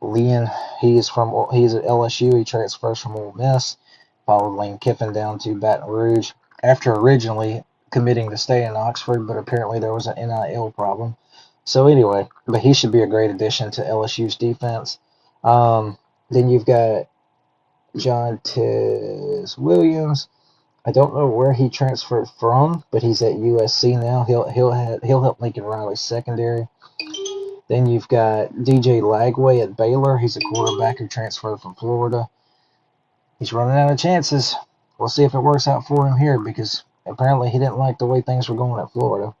Leon. He's at LSU. He transfers from Ole Miss. Followed Lane Kiffin down to Baton Rouge after originally committing to stay in Oxford, but apparently there was an NIL problem. So anyway, but he should be a great addition to LSU's defense. Then you've got John Tez Williams. I don't know where he transferred from, but he's at USC now. He'll help Lincoln Riley's secondary. Then you've got DJ Lagway at Baylor. He's a quarterback who transferred from Florida. He's running out of chances. We'll see if it works out for him here, because apparently he didn't like the way things were going at Florida.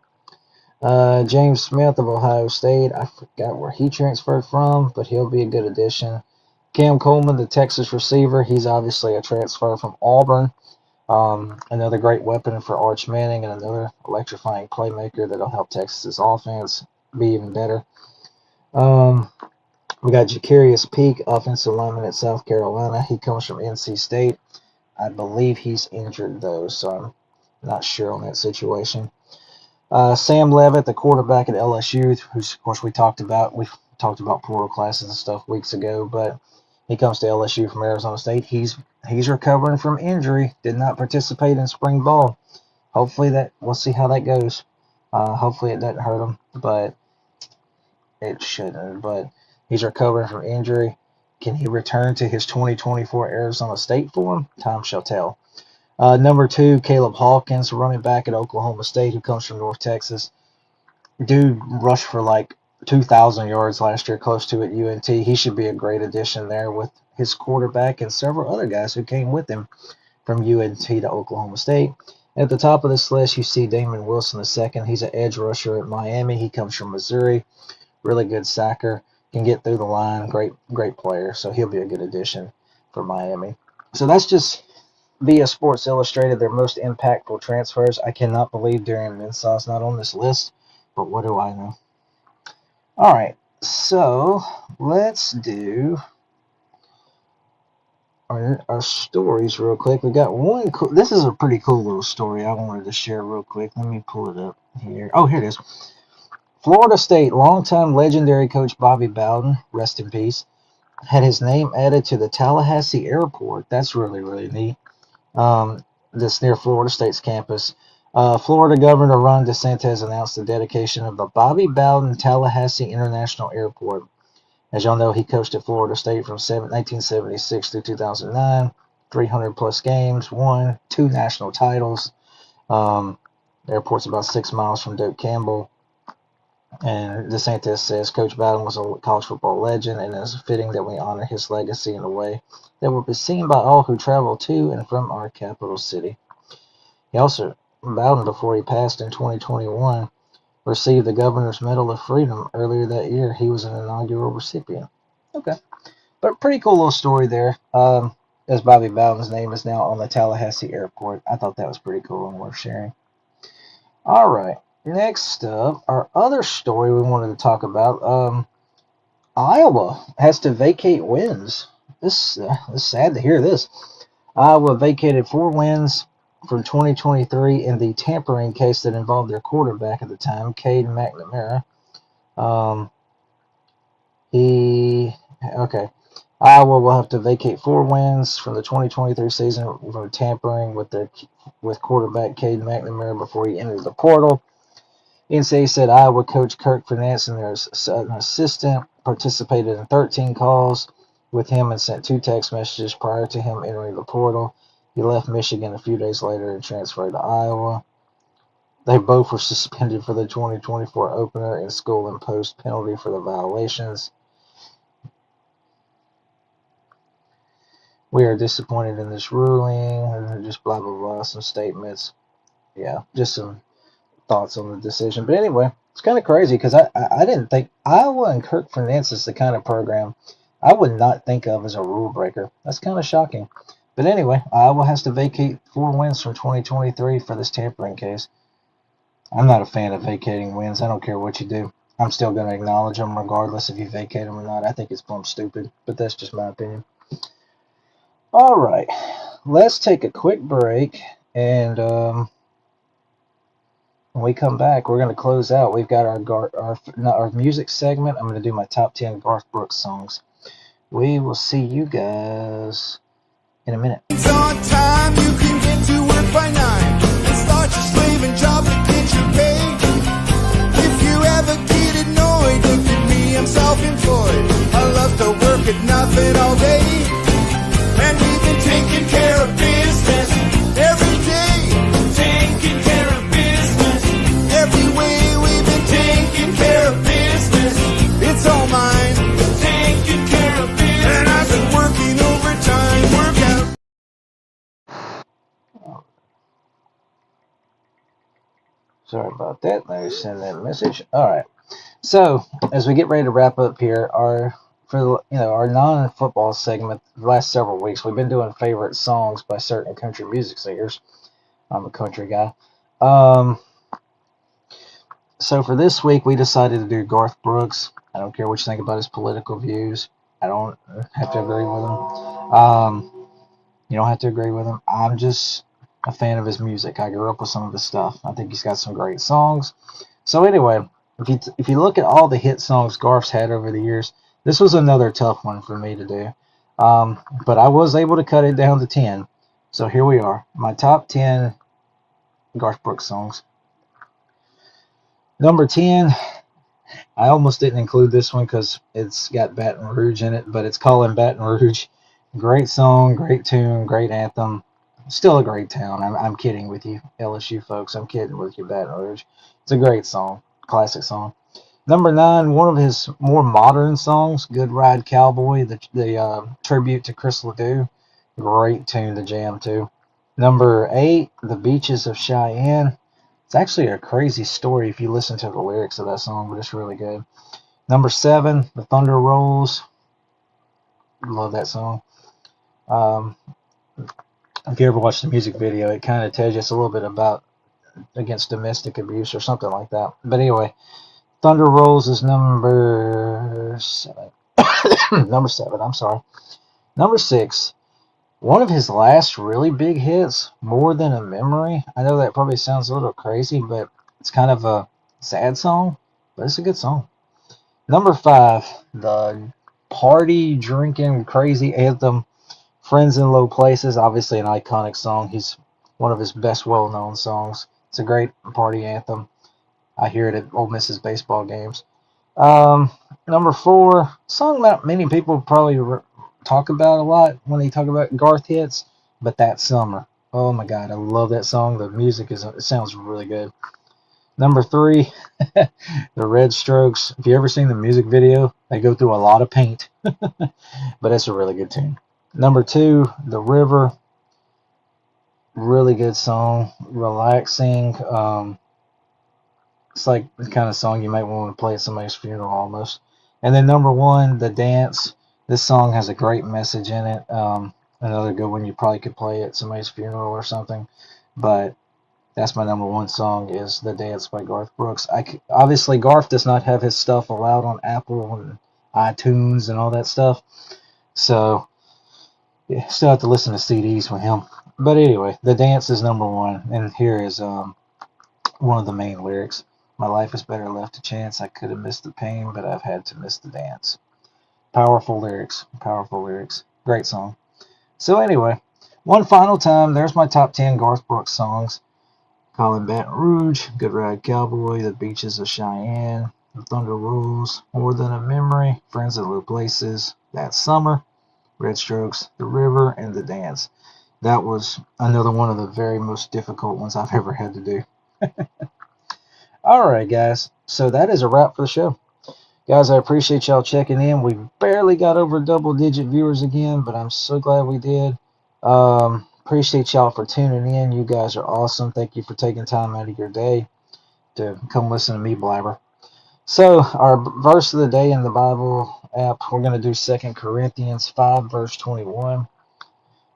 James Smith of Ohio State. I forgot where he transferred from, but he'll be a good addition. Cam Coleman, the Texas receiver. He's obviously a transfer from Auburn. Another great weapon for Arch Manning and another electrifying playmaker that'll help Texas's offense be even better. We got Jacarius Peak, offensive lineman at South Carolina. He comes from NC State. I believe he's injured, though, so I'm not sure on that situation. Sam Levitt, the quarterback at LSU, who, of course, we talked about. We talked about portal classes and stuff weeks ago, but he comes to LSU from Arizona State. He's recovering from injury. Did not participate in spring ball. Hopefully we'll see how that goes. Hopefully it doesn't hurt him, but it shouldn't. But he's recovering from injury. Can he return to his 2024 Arizona State form? Time shall tell. Number 2, Caleb Hawkins, running back at Oklahoma State, who comes from North Texas. Dude rushed for like 2,000 yards last year, close to at UNT. He should be a great addition there with his quarterback and several other guys who came with him from UNT to Oklahoma State. At the top of this list, you see Damon Wilson II. He's an edge rusher at Miami. He comes from Missouri. Really good sacker. Can get through the line. Great player. So he'll be a good addition for Miami. So that's just via Sports Illustrated, their most impactful transfers. I cannot believe Darian Mensah's not on this list, but what do I know? All right, so let's do our stories real quick. We got one. This is a pretty cool little story I wanted to share real quick. Let me pull it up here. Oh, here it is. Florida State longtime legendary coach Bobby Bowden, rest in peace, had his name added to the Tallahassee Airport. That's really, really neat. That's near Florida State's campus. Florida Governor Ron DeSantis announced the dedication of the Bobby Bowden Tallahassee International Airport. As y'all know, he coached at Florida State from 1976 through 2009, 300-plus games, won 2 national titles. The airport's about 6 miles from Doak Campbell. And DeSantis says Coach Bowden was a college football legend, and it is fitting that we honor his legacy in a way that will be seen by all who travel to and from our capital city. He also, Bowden, before he passed in 2021, received the Governor's Medal of Freedom earlier that year. He was an inaugural recipient. Okay. But pretty cool little story there. As Bobby Bowden's name is now on the Tallahassee Airport. I thought that was pretty cool and worth sharing. All right. Next up, our other story we wanted to talk about. Iowa has to vacate wins. This is sad to hear this. Iowa vacated 4 wins from 2023 in the tampering case that involved their quarterback at the time, Cade McNamara. Iowa will have to vacate 4 wins from the 2023 season for tampering with quarterback Cade McNamara before he entered the portal. NCAA said Iowa coach Kirk Ferentz and their assistant participated in 13 calls with him and sent 2 text messages prior to him entering the portal. He left Michigan a few days later and transferred to Iowa. They both were suspended for the 2024 opener and school-imposed penalty for the violations. We are disappointed in this ruling. Just blah, blah, blah, some statements. Yeah, just some thoughts on the decision. But anyway, it's kind of crazy because I didn't think Iowa and Kirk Ferentz is the kind of program I would not think of as a rule breaker. That's kind of shocking. But anyway, Iowa has to vacate 4 wins from 2023 for this tampering case. I'm not a fan of vacating wins. I don't care what you do. I'm still going to acknowledge them regardless if you vacate them or not. I think it's plumb stupid, but that's just my opinion. All right, let's take a quick break, and when we come back, we're going to close out. We've got our music segment. I'm going to do my top 10 Garth Brooks songs. We will see you guys in a minute. It's on time, you can get to work by 9 and start your slaving job to get your pay. If you ever get annoyed, look at me, I'm self-employed. I love to work at nothing all day, and we've been taking care of business every day. Taking care of business every way, we've been taking care of business. It's all mine. Taking care of business, and I've been working overtime. Work out. Sorry about that. Let me send that message. All right. So as we get ready to wrap up here, our non-football segment, the last several weeks, we've been doing favorite songs by certain country music singers. I'm a country guy. So for this week, we decided to do Garth Brooks. I don't care what you think about his political views. I don't have to agree with him. You don't have to agree with him. I'm just a fan of his music. I grew up with some of his stuff. I think he's got some great songs. So anyway, if you look at all the hit songs Garth's had over the years, this was another tough one for me to do. But I was able to cut it down to 10. So here we are. My top 10 Garth Brooks songs. Number 10, I almost didn't include this one because it's got Baton Rouge in it, but it's Callin' Baton Rouge. Great song, great tune, great anthem. Still a great town. I'm kidding with you, LSU folks. I'm kidding with you, Baton Rouge. It's a great song, classic song. Number 9, one of his more modern songs, Good Ride Cowboy, the tribute to Chris Ledoux. Great tune to jam to. Number 8, The Beaches of Cheyenne. It's actually a crazy story if you listen to the lyrics of that song, but it's really good. Number 7, The Thunder Rolls. Love that song. If you ever watch the music video, it kind of tells you it's a little bit about against domestic abuse or something like that. But anyway, Thunder Rolls is number 7. Number 7, I'm sorry. Number 6, one of his last really big hits, More Than a Memory. I know that probably sounds a little crazy, but it's kind of a sad song, but it's a good song. Number 5, the party drinking crazy anthem, Friends in Low Places. Obviously an iconic song. He's one of his best well-known songs. It's a great party anthem. I hear it at Ole Miss's baseball games. Number 4, song that many people probably talk about a lot when they talk about Garth hits, but That Summer. Oh my God, I love that song. The music it sounds really good. Number 3, The Red Strokes. If you ever seen the music video, they go through a lot of paint, but it's a really good tune. Number 2, The River. Really good song, relaxing. It's like the kind of song you might want to play at somebody's funeral almost. And then number 1, The Dance. This song has a great message in it. Another good one you probably could play at somebody's funeral or something. But that's my number 1 song is The Dance by Garth Brooks. Obviously, Garth does not have his stuff allowed on Apple and iTunes and all that stuff. So, yeah, still have to listen to CDs with him. But anyway, The Dance is number 1. And here is one of the main lyrics. My life is better left to chance. I could have missed the pain, but I've had to miss the dance. Powerful lyrics. Powerful lyrics. Great song. So anyway, one final time, there's my top 10 Garth Brooks songs. Callin' Baton Rouge, Good Ride Cowboy, The Beaches of Cheyenne, The Thunder Rolls, More Than a Memory, Friends in Low Places, That Summer, Red Strokes, The River, and The Dance. That was another one of the very most difficult ones I've ever had to do. Alright guys, so that is a wrap for the show. Guys, I appreciate y'all checking in. We barely got over double-digit viewers again, but I'm so glad we did. Appreciate y'all for tuning in. You guys are awesome. Thank you for taking time out of your day to come listen to me blabber. So, our verse of the day in the Bible app, we're going to do 2 Corinthians 5, verse 21.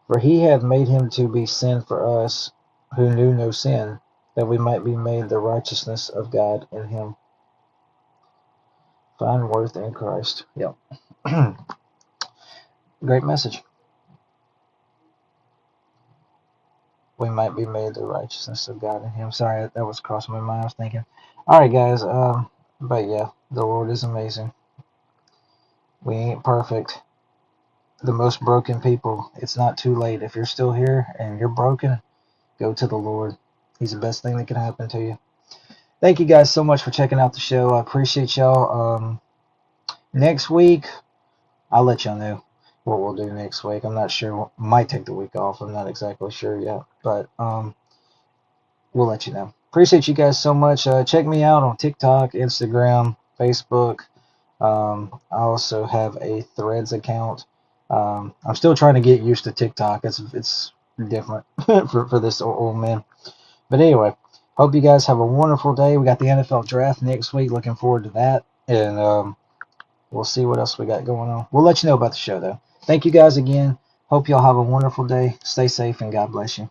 For he hath made him to be sin for us who knew no sin, that we might be made the righteousness of God in him. Find worth in Christ. Yep. Great message. We might be made the righteousness of God in him. Sorry, that was crossing my mind. I was thinking. Alright, guys. But yeah, the Lord is amazing. We ain't perfect. The most broken people. It's not too late. If you're still here and you're broken, go to the Lord. He's the best thing that can happen to you. Thank you guys so much for checking out the show. I appreciate y'all. Next week, I'll let y'all know what we'll do next week. I'm not sure. Might take the week off. I'm not exactly sure yet. But we'll let you know. Appreciate you guys so much. Check me out on TikTok, Instagram, Facebook. I also have a Threads account. I'm still trying to get used to TikTok. It's different for this old man. But anyway, hope you guys have a wonderful day. We got the NFL draft next week. Looking forward to that. And we'll see what else we got going on. We'll let you know about the show, though. Thank you guys again. Hope y'all have a wonderful day. Stay safe, and God bless you.